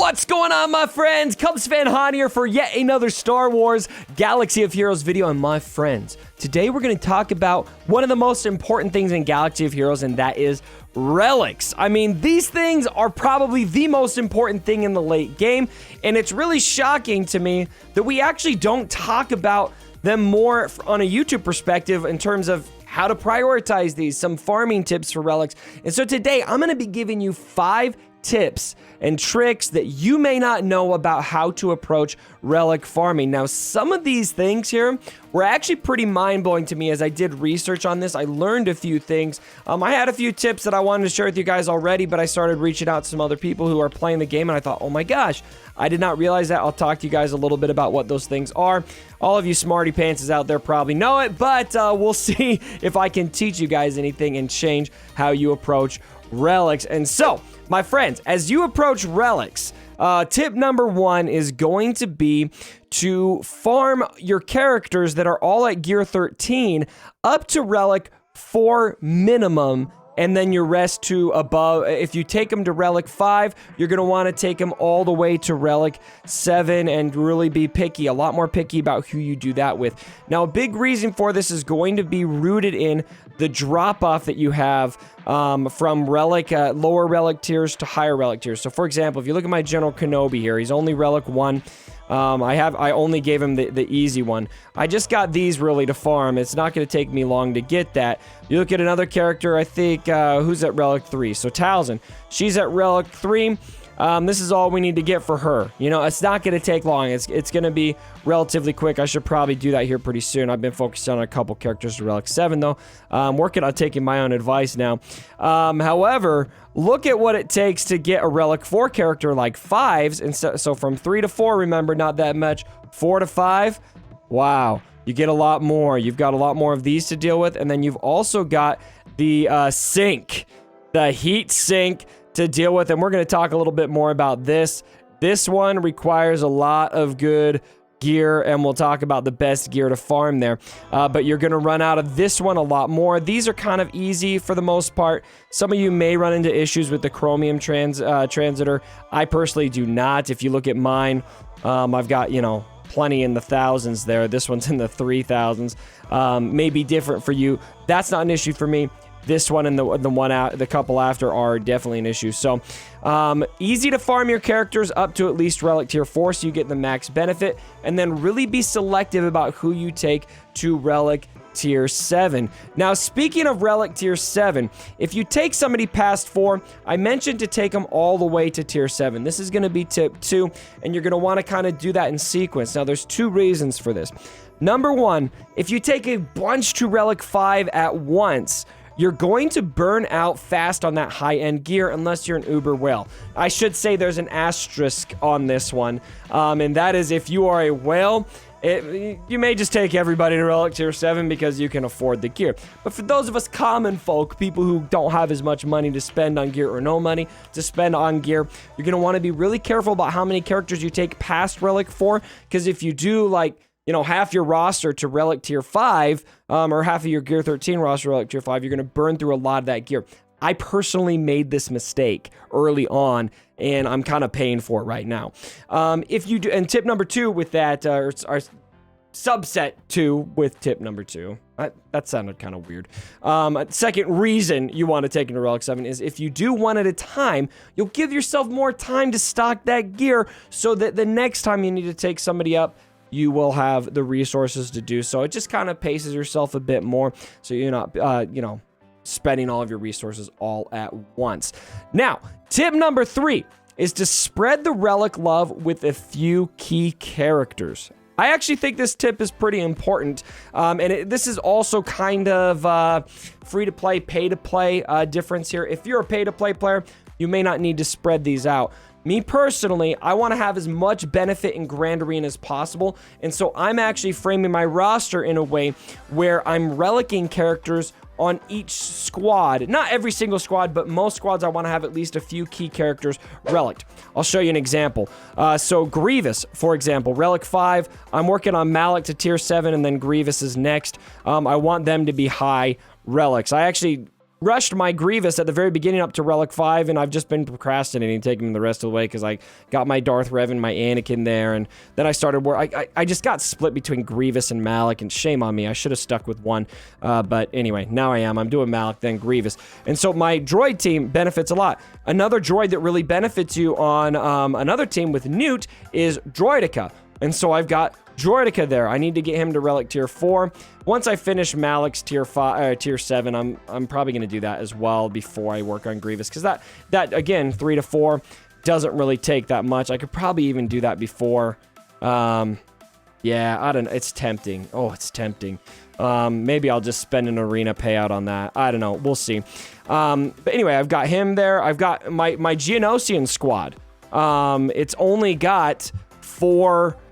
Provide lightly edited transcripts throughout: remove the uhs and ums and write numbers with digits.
What's going on, my friends? Cubs fan Han here for yet another Star Wars Galaxy of Heroes video. And my friends, today we're going to talk about one of the most important things in Galaxy of Heroes, and that is relics. I mean, these things are probably the most important thing in the late game, and it's really shocking to me that we actually don't talk about them more on a YouTube perspective in terms of how to prioritize these, some farming tips for relics. And so today I'm going to be giving you 5 tips and tricks that you may not know about how to approach relic farming. Now, some of these things here were actually pretty mind-blowing to me as I did research on this. I learned a few things. I had a few tips that I wanted to share with you guys already, but I started reaching out to some other people who are playing the game, and I thought, oh my gosh, I did not realize that. I'll talk to you guys a little bit about what those things are. All of you smarty pantses out there probably know it, but we'll see if I can teach you guys anything and change how you approach relics. And so, my friends, as you approach relics, tip number 1 is going to be to farm your characters that are all at gear 13 up to relic 4 minimum, and then your rest to above. If you take them to relic 5, you're going to want to take them all the way to relic 7 and really be picky, a lot more picky about who you do that with. Now, a big reason for this is going to be rooted in the drop-off that you have from relic, lower relic tiers to higher relic tiers. So, for example, if you look at my General Kenobi here, he's only relic 1. I only gave him the easy one. I just got these really to farm. It's not going to take me long to get that. You look at another character, I think, who's at relic 3? So Talzin, she's at relic 3. This is all we need to get for her. You know, it's not going to take long. It's going to be relatively quick. I should probably do that here pretty soon. I've been focused on a couple characters to relic 7, though. I'm working on taking my own advice now. However, look at what it takes to get a relic 4 character like 5s. And so from 3 to 4, remember, not that much. 4 to 5, wow. You get a lot more. You've got a lot more of these to deal with. And then you've also got the sink, the heat sink to deal with, and we're going to talk a little bit more about this. This one requires a lot of good gear, and we'll talk about the best gear to farm there. But you're going to run out of this one a lot more. These are kind of easy for the most part. Some of you may run into issues with the chromium transitor. I personally do not. If you look at mine, I've got, you know, plenty in the thousands there. This one's in the 3,000s. May be different for you. That's not an issue for me. This one and the couple after are definitely an issue. So, easy to farm your characters up to at least relic tier 4 so you get the max benefit, and then really be selective about who you take to relic tier 7. Now, speaking of relic tier 7, if you take somebody past 4, I mentioned to take them all the way to tier 7. This is going to be tip 2, and you're going to want to kind of do that in sequence. Now, there's 2 reasons for this. Number 1, if you take a bunch to relic 5 at once, you're going to burn out fast on that high-end gear unless you're an uber whale. I should say there's an asterisk on this one, and that is if you are a whale, you may just take everybody to relic tier 7 because you can afford the gear. But for those of us common folk, people who don't have as much money to spend on gear or no money to spend on gear, you're going to want to be really careful about how many characters you take past relic 4, because if you do, like, you know, half your roster to relic tier 5, or half of your gear 13 roster relic tier 5, you're going to burn through a lot of that gear. I personally made this mistake early on, and I'm kind of paying for it right now. If you do, and tip number 2 with that, or subset 2 with tip number 2. That sounded kind of weird. Second reason you want to take into relic 7 is if you do one at a time, you'll give yourself more time to stock that gear so that the next time you need to take somebody up, you will have the resources to do so. It just kind of paces yourself a bit more, so you're not, you know, spending all of your resources all at once. Now, tip number 3 is to spread the relic love with a few key characters. I actually think this tip is pretty important, and this is also kind of free-to-play, pay-to-play difference here. If you're a pay-to-play player, you may not need to spread these out. Me personally, I want to have as much benefit in Grand Arena as possible, and so I'm actually framing my roster in a way where I'm relicking characters on each squad. Not every single squad, but most squads I want to have at least a few key characters relicked. I'll show you an example. So Grievous, for example, relic 5. I'm working on Malak to tier 7, and then Grievous is next. I want them to be high relics. I actually rushed my Grievous at the very beginning up to Relic 5, and I've just been procrastinating, taking him the rest of the way because I got my Darth Revan, my Anakin there, and then I started I just got split between Grievous and Malak, and shame on me. I should have stuck with one, but anyway, now I am. I'm doing Malak, then Grievous. And so my droid team benefits a lot. Another droid that really benefits you on another team with Newt is Droid Akka. And so I've got Droid Akka there. I need to get him to Relic Tier 4. Once I finish Malak's Tier 7, I'm probably going to do that as well before I work on Grievous. Because that, again, 3 to 4 doesn't really take that much. I could probably even do that before. Yeah, I don't know. It's tempting. Oh, it's tempting. Maybe I'll just spend an arena payout on that. I don't know. We'll see. But anyway, I've got him there. I've got my Geonosian squad. It's only got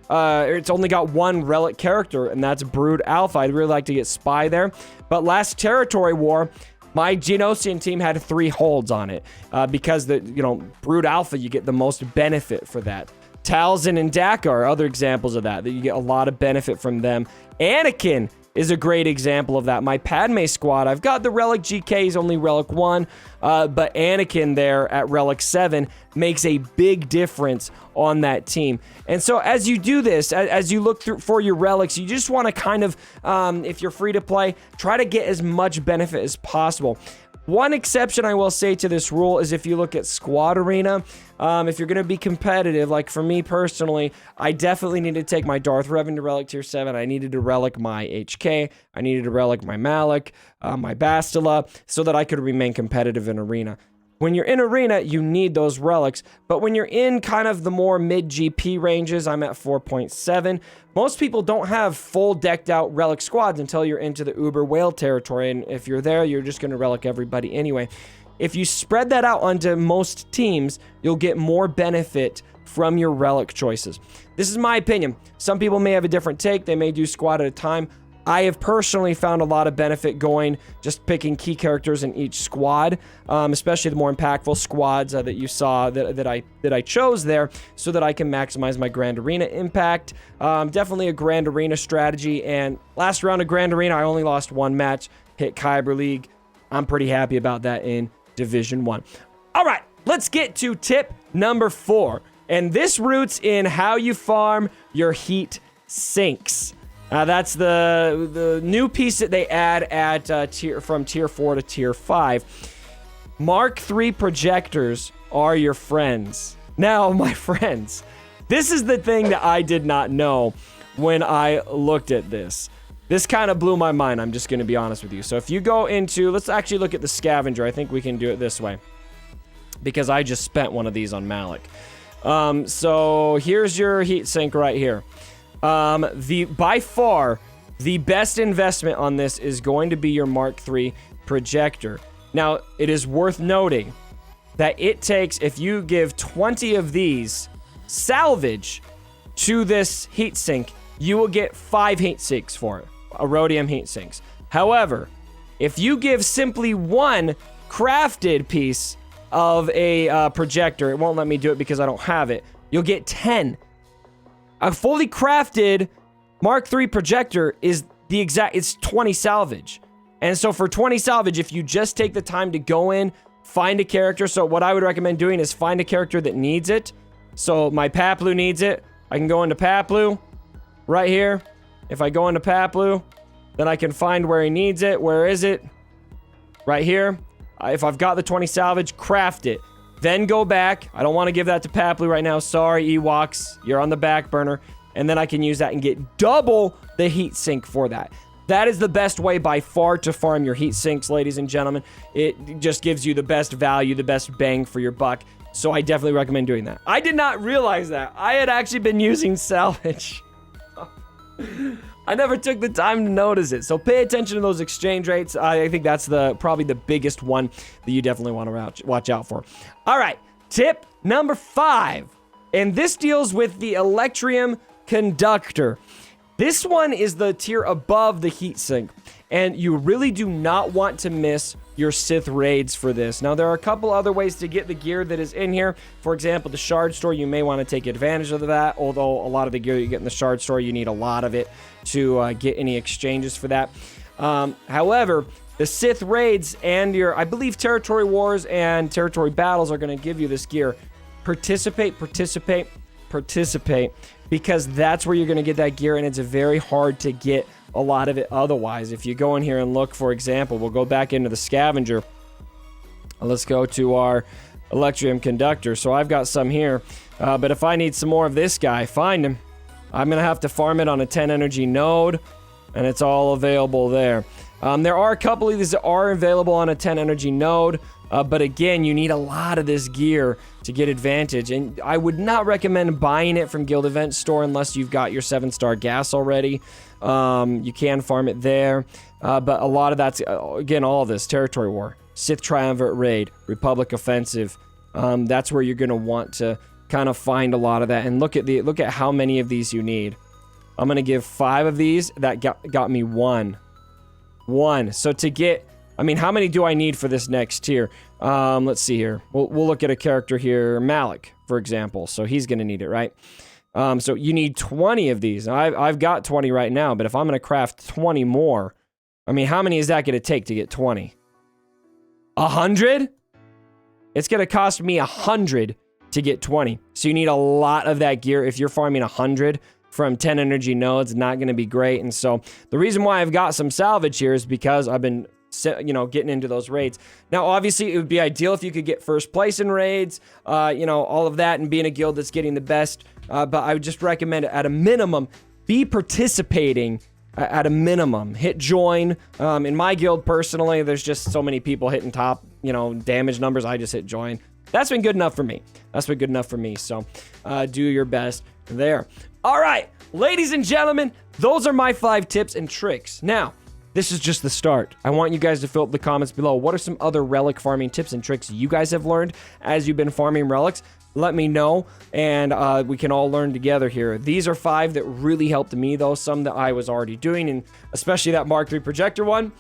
it's only got one relic character, and that's Brood Alpha. I'd really like to get Spy there. But last Territory War, my Geonosian team had 3 holds on it. Because Brood Alpha, you get the most benefit for that. Talzin and Dakka are other examples of that you get a lot of benefit from them. Anakin is a great example of that. My Padme squad, I've got the Relic GKs, only Relic 1, but Anakin there at Relic 7 makes a big difference on that team. And so as you do this, as you look through for your relics, you just want to kind of, if you're free to play, try to get as much benefit as possible. One exception I will say to this rule is if you look at Squad Arena, if you're going to be competitive, like for me personally, I definitely need to take my Darth Revan to Relic Tier 7. I needed to relic my HK. I needed to relic my Malak, my Bastila, so that I could remain competitive in Arena. When you're in Arena, you need those relics, but when you're in kind of the more mid-GP ranges, I'm at 4.7, most people don't have full decked out relic squads until you're into the Uber Whale territory, and if you're there, you're just going to relic everybody anyway. If you spread that out onto most teams, you'll get more benefit from your relic choices. This is my opinion. Some people may have a different take. They may do squad at a time. I have personally found a lot of benefit going, just picking key characters in each squad, especially the more impactful squads that you saw that I chose there, so that I can maximize my Grand Arena impact. Definitely a Grand Arena strategy, and last round of Grand Arena, I only lost 1 match, hit Kyber League. I'm pretty happy about that in Division 1. All right, let's get to tip number 4, and this roots in how you farm your heat sinks. That's the new piece that they add at from Tier 4 to Tier 5. Mark III projectors are your friends. Now, my friends, this is the thing that I did not know when I looked at this. This kind of blew my mind, I'm just going to be honest with you. So if you go into, let's actually look at the scavenger. I think we can do it this way, because I just spent one of these on Malak. So here's your heat sink right here. By far, the best investment on this is going to be your Mark III projector. Now, it is worth noting that it takes, if you give 20 of these salvage to this heatsink, you will get 5 heat sinks for it, Rhodium heat sinks. However, if you give simply 1 crafted piece of a projector, it won't let me do it because I don't have it, you'll get 10. A fully crafted Mark III projector is it's 20 salvage. And so for 20 salvage, if you just take the time to go in, find a character. So what I would recommend doing is find a character that needs it. So my Paplu needs it. I can go into Paplu right here. If I go into Paplu, then I can find where he needs it. Where is it? Right here. If I've got the 20 salvage, craft it. Then go back. I don't want to give that to Paplu right now. Sorry, Ewoks. You're on the back burner. And then I can use that and get double the heat sink for that. That is the best way by far to farm your heat sinks, ladies and gentlemen. It just gives you the best value, the best bang for your buck. So I definitely recommend doing that. I did not realize that. I had actually been using salvage. I never took the time to notice it. So pay attention to those exchange rates. I think that's probably the biggest one that you definitely want to watch out for. All right, tip number 5. And this deals with the Electrum Conductor. This one is the tier above the heatsink, and you really do not want to miss your Sith raids for this. Now, there are a couple other ways to get the gear that is in here. For example, the Shard Store, you may want to take advantage of that, although a lot of the gear you get in the Shard Store, you need a lot of it to get any exchanges for that. However, The Sith raids and your, I believe, territory wars and territory battles are going to give you this gear. Participate, participate, participate, because that's where you're going to get that gear, and it's very hard to get a lot of it otherwise. If you go in here and look, for example, we'll go back into the scavenger. Let's go to our Electrum Conductor. So I've got some here, but if I need some more of this guy, find him. I'm going to have to farm it on a 10 energy node, and it's all available there. There are a couple of these that are available on a 10 energy node, but again, you need a lot of this gear to get advantage, and I would not recommend buying it from Guild Event Store unless you've got your 7-star gas already. You can farm it there, but a lot of that's, again, all of this, Territory War, Sith Triumvirate Raid, Republic Offensive, that's where you're going to want to kind of find a lot of that, and look at how many of these you need. I'm going to give 5 of these. That got me 1. So to get, I mean, how many do I need for this next tier? Let's see here. We'll look at a character here, Malik, for example. So he's going to need it, right? So you need 20 of these. I've got 20 right now, but if I'm going to craft 20 more, I mean, how many is that going to take to get 20? 100? It's going to cost me 100 to get 20. So you need a lot of that gear. If you're farming 100 from 10 energy nodes, not going to be great. And so the reason why I've got some salvage here is because I've been, you know, getting into those raids. Now, obviously, it would be ideal if you could get first place in raids, you know, all of that, and be in a guild that's getting the best. But I would just recommend, at a minimum, be participating at a minimum. Hit join. In my guild, personally, there's just so many people hitting top, you know, damage numbers. I just hit join. That's been good enough for me. That's been good enough for me. So do your best there. All right, ladies and gentlemen, those are my 5 tips and tricks. Now, this is just the start. I want you guys to fill up the comments below. What are some other relic farming tips and tricks you guys have learned as you've been farming relics? Let me know, and we can all learn together here. These are 5 that really helped me, though. Some that I was already doing, and especially that Mark III projector one.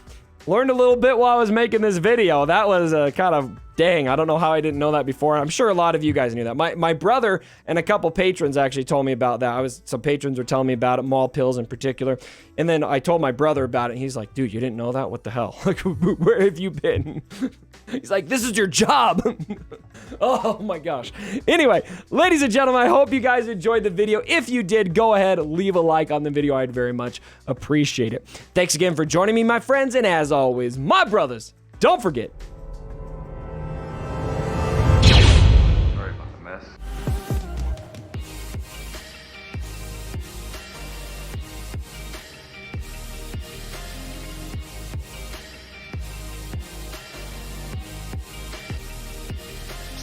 Learned a little bit while I was making this video. That was kind of, dang, I don't know how I didn't know that before. I'm sure a lot of you guys knew that. My brother and a couple patrons actually told me about that. Some patrons were telling me about it, Mall Pills in particular. And then I told my brother about it, and he's like, dude, you didn't know that? What the hell? Like, where have you been? He's like, this is your job. Oh my gosh. Anyway, ladies and gentlemen, I hope you guys enjoyed the video. If you did, go ahead, leave a like on the video. I'd very much appreciate it. Thanks again for joining me, my friends. And as always, my brothers, don't forget. Sorry about the mess.